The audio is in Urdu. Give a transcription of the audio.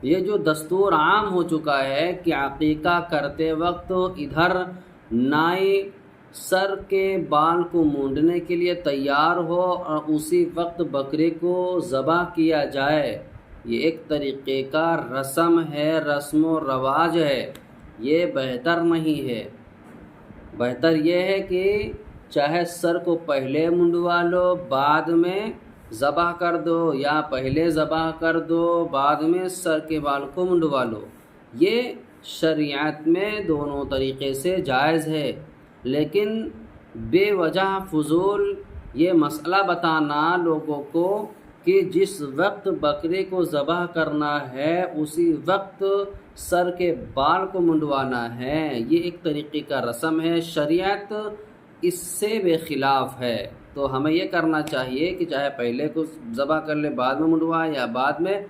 یہ جو دستور عام ہو چکا ہے کہ عقیقہ کرتے وقت ادھر نائی سر کے بال کو مونڈنے کے لیے تیار ہو اور اسی وقت بکرے کو ذبح کیا جائے، یہ ایک طریقے کا رسم ہے، رسم و رواج ہے، یہ بہتر نہیں ہے۔ بہتر یہ ہے کہ چاہے سر کو پہلے منڈوا لو بعد میں ذبح کر دو، یا پہلے ذبح کر دو بعد میں سر کے بال کو منڈوا لو، یہ شریعت میں دونوں طریقے سے جائز ہے۔ لیکن بے وجہ فضول یہ مسئلہ بتانا لوگوں کو کہ جس وقت بکرے کو ذبح کرنا ہے اسی وقت سر کے بال کو منڈوانا ہے، یہ ایک طریقے کا رسم ہے، شریعت اس سے بے خلاف ہے۔ تو ہمیں یہ کرنا چاہیے کہ چاہے پہلے کو ذبح کر لے بعد میں منڈوائے، یا بعد میں